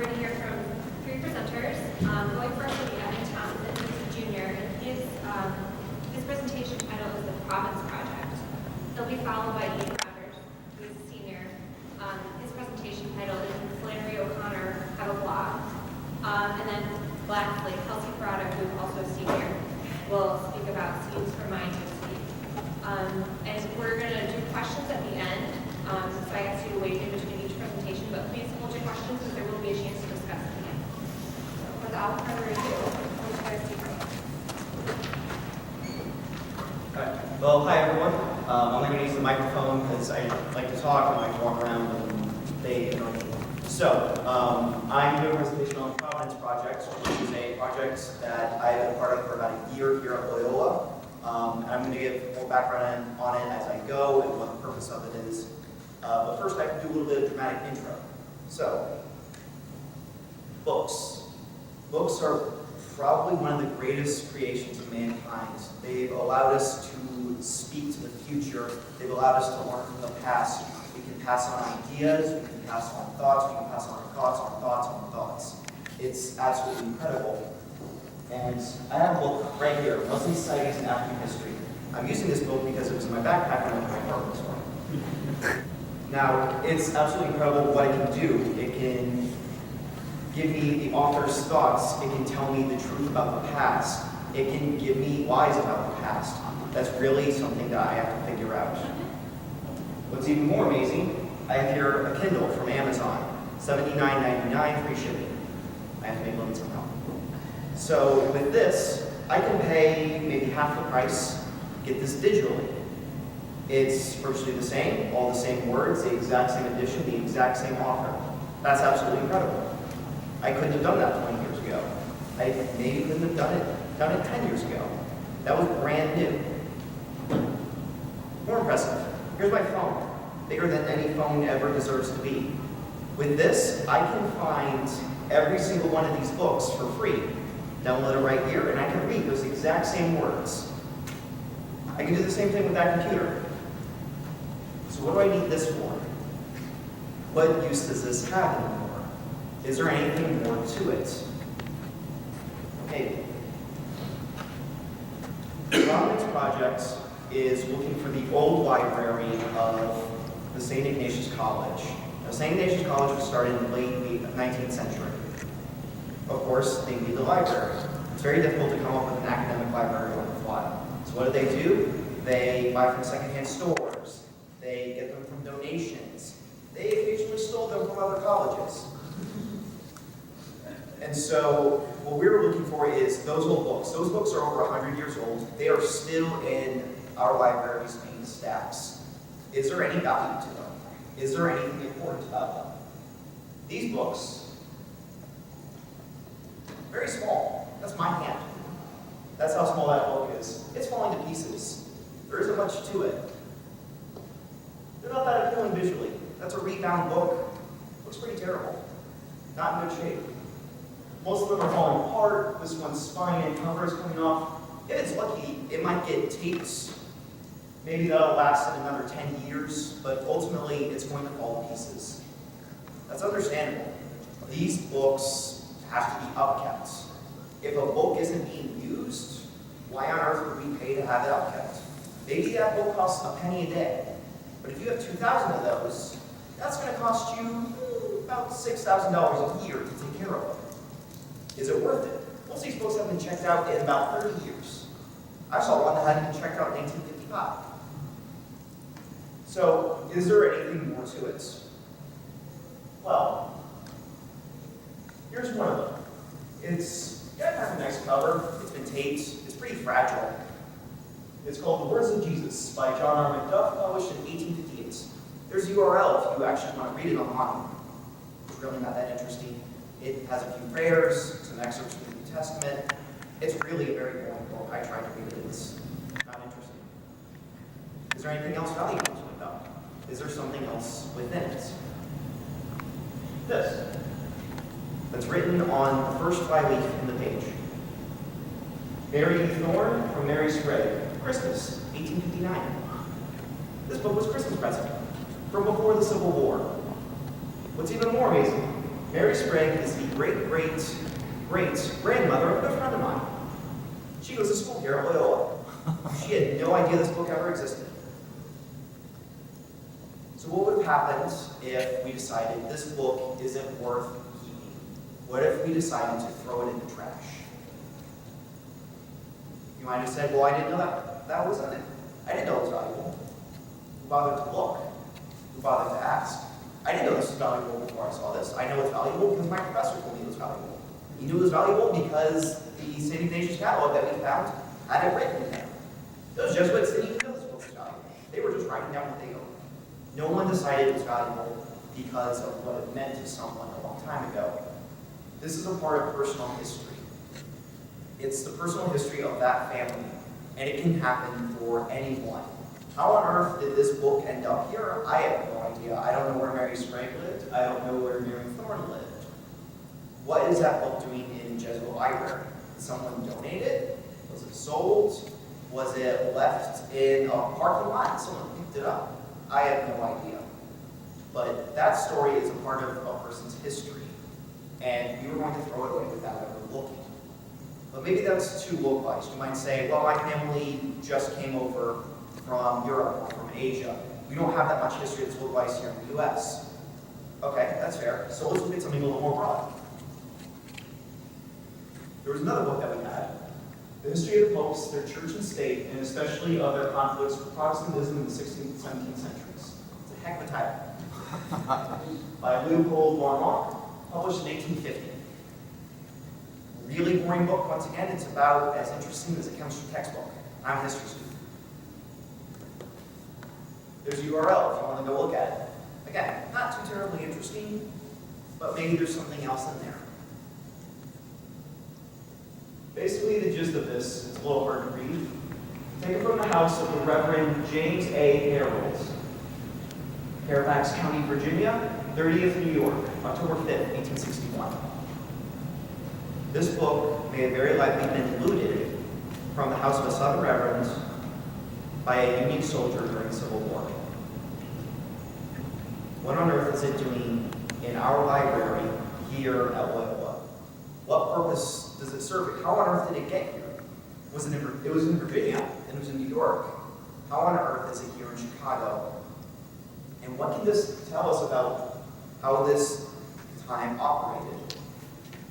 we're going to hear from three presenters. Going first will be Thompson, who's a junior, and his presentation title is The Province Project. He'll be followed by Ian Rogers, who is a senior. His presentation title is Flannery O'Connor Have a Blog. And then lastly, Kelsey Parada, who is also a senior, will speak about Scenes from Mind this week. And we're going to do questions at the end. So I ask you to wait in between each presentation, but please hold your questions because there will be a chance to discuss at the end. So without further ado, we'll try to speak. Well, hi everyone. I'm only going to use the microphone because I like to talk and I like to walk around and they annoy me. So, I'm doing a presentation on the Providence Project, which is a project that I have been a part of for about a year here at Loyola. And I'm going to give more background on it as I go and what the purpose of it is. But first I can do a little bit of dramatic intro. So, books. Books are probably one of the greatest creations of mankind. They've allowed us to speak to the future. They've allowed us to learn from the past. We can pass on ideas, we can pass on thoughts, we can pass on our thoughts, on thoughts, on thoughts. It's absolutely incredible. And I have a book right here, Muslim Studies in African History. I'm using this book because it was in my backpack when I went to my apartment this morning. Now, it's absolutely incredible what it can do. It can give me the author's thoughts. It can tell me the truth about the past. It can give me lies about the past. That's really something that I have to figure out. What's even more amazing, I have here a Kindle from Amazon, $79.99 free shipping. I have to make money somehow. So with this, I can pay maybe half the price, get this digitally. It's virtually the same, all the same words, the exact same edition, the exact same author. That's absolutely incredible. I couldn't have done that 20 years ago. I maybe couldn't have done it 10 years ago. That was brand new. More impressive, here's my phone, bigger than any phone ever deserves to be. With this, I can find every single one of these books for free. Download it right here, and I can read those exact same words. I can do the same thing with that computer. So what do I need this for? What use does this have anymore? Is there anything more to it? Maybe. The Providence Project is looking for the old library of the St. Ignatius College. Now, St. Ignatius College was started in the late 19th century. Of course, they need the library. It's very difficult to come up with an academic library on the fly. So what do? They buy from secondhand stores. They get them from donations. They occasionally stole them from other colleges. And so what we're looking for is those old books. Those books are over 100 years old. They are still in our library's main stacks. Is there any value to them? Is there anything important about them? These books, very small. That's my hand. That's how small that book is. It's falling to pieces. There isn't much to it. They're not that appealing visually. That's a rebound book. Looks pretty terrible. Not in good shape. Most of them are falling apart. This one's spine and cover is coming off. If it's lucky, it might get taped. Maybe that'll last in another 10 years, but ultimately it's going to fall to pieces. That's understandable. These books have to be upkept. If a book isn't being used, why on earth would we pay to have it upkept? Maybe that book costs a penny a day, but if you have 2,000 of those, that's going to cost you about $6,000 a year to take care of them. Is it worth it? Most of these books have been checked out in about 30 years. I saw one that hadn't been checked out in 1955. So, is there anything more to it? Well, here's one of them. It's got kind of a nice cover. It's been taped. It's pretty fragile. It's called The Words of Jesus by John R. Macduff, published in 1858. There's a URL if you actually want to read it online. It's really not that interesting. It has a few prayers, some excerpts from the New Testament. It's really a very boring book. I tried to read it. It's not interesting. Is there anything else valuable to it, though? Is there something else within it? This. That's written on the first flyleaf in the page. Mary Thorne from Mary Sprague. Christmas, 1859. This book was Christmas present from before the Civil War. What's even more amazing, Mary Sprague is the great-great-great-grandmother of a good friend of mine. She goes to school here at Loyola. She had no idea this book ever existed. So what would have happened if we decided this book isn't worth keeping? What if we decided to throw it in the trash? You might have said, well, I didn't know that was in it. I didn't know it was valuable. Who bothered to look? Who bothered to ask? I didn't know this was valuable before I saw this. I know it's valuable because my professor told me it was valuable. He knew it was valuable because the St. Ignatius catalog that we found had it written in there. Those Jesuits didn't even know this book was valuable. They were just writing down what they owned. No one decided it was valuable because of what it meant to someone a long time ago. This is a part of personal history. It's the personal history of that family, and it can happen for anyone. How on earth did this book end up here? I have no idea. I don't know where Mary Sprague lived. I don't know where Mary Thorne lived. What is that book doing in Jesuit library? Did someone donate it? Was it sold? Was it left in a parking lot? Someone picked it up? I have no idea. But that story is a part of a person's history, and we were going to throw it away without ever looking. But maybe that's too localized. You might say, well, my family just came over from Europe or from Asia. We don't have that much history that's localized here in the US. Okay, that's fair. So let's look at something a little more broad. There was another book that we had, The History of the Popes, Their Church and State, and especially of their conflicts with Protestantism in the 16th and 17th centuries. It's a heck of a title. By Leopold Marmont, published in 1850. Really boring book, once again. It's about as interesting as a chemistry textbook. I'm a history student. There's a URL if you want to go look at it. Again, not too terribly interesting, but maybe there's something else in there. Basically, the gist of this, it's a little hard to read. Taken from the house of the Reverend James A. Harold, Fairfax County, Virginia, 30th New York, October 5th, 1861. This book may have very likely been looted from the house of a Southern Reverend by a Union soldier during the Civil War. What on earth is it doing in our library here at Loyola? What purpose does it serve? How on earth did it get here? It was in Virginia, and it was in New York. How on earth is it here in Chicago? And what can this tell us about how this time operated?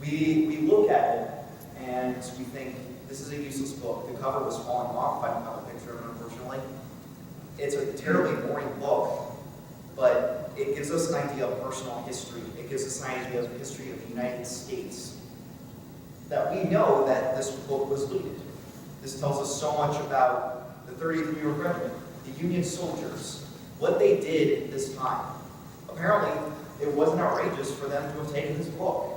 We look at it, and we think, this is a useless book. The cover was falling off. I don't have a picture of it, unfortunately. It's a terribly boring book, but it gives us an idea of personal history. It gives us an idea of the history of the United States. That we know that this book was looted. This tells us so much about the 30th New York Regiment, the Union soldiers, what they did at this time. Apparently, it wasn't outrageous for them to have taken this book.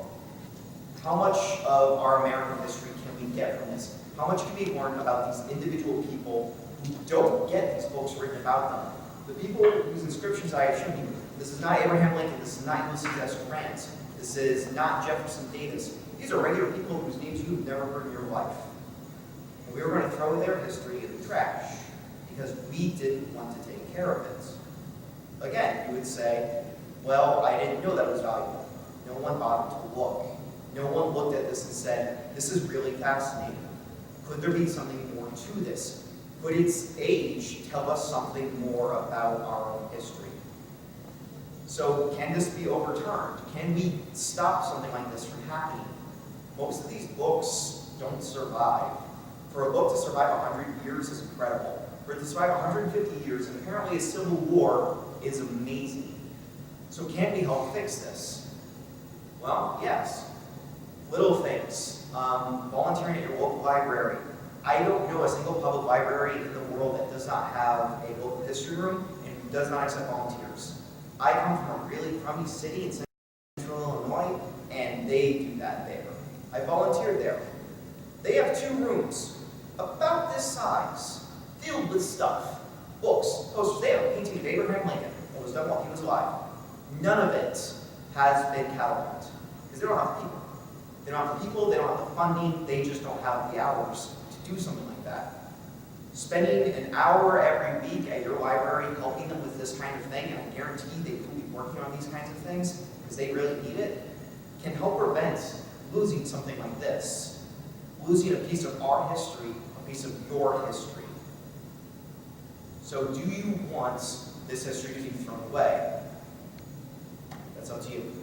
How much of our American history can we get from this? How much can we learn about these individual people who don't get these books written about them? The people whose inscriptions I have shown you, this is not Abraham Lincoln, this is not Ulysses S. Grant, this is not Jefferson Davis. These are regular people whose names you've never heard in your life. And we were going to throw their history in the trash because we didn't want to take care of it. Again, you would say, well, I didn't know that was valuable. No one bothered to look. No one looked at this and said, this is really fascinating. Could there be something more to this? Could its age tell us something more about our own history? So can this be overturned? Can we stop something like this from happening? Most of these books don't survive. For a book to survive 100 years is incredible. For it to survive 150 years, and apparently a civil war, is amazing. So can we help fix this? Well, yes. Little things. Volunteering at your local library. I don't know a single public library in the world that does not have a local history room and who does not accept volunteers. I come from a really crummy city in central Illinois, and they do that there. I volunteered there. They have 2 rooms, about this size, filled with stuff. Books, posters. They have a painting of Abraham Lincoln that was done while he was alive. None of it has been cataloged, because they don't have the people. They don't have the people, they don't have the funding, they just don't have the hours to do something like that. Spending an hour every week at your library helping them with this kind of thing, and I guarantee they will be working on these kinds of things because they really need it, can help prevent losing something like this, losing a piece of our history, a piece of your history. So do you want this history to be thrown away? That's up to you.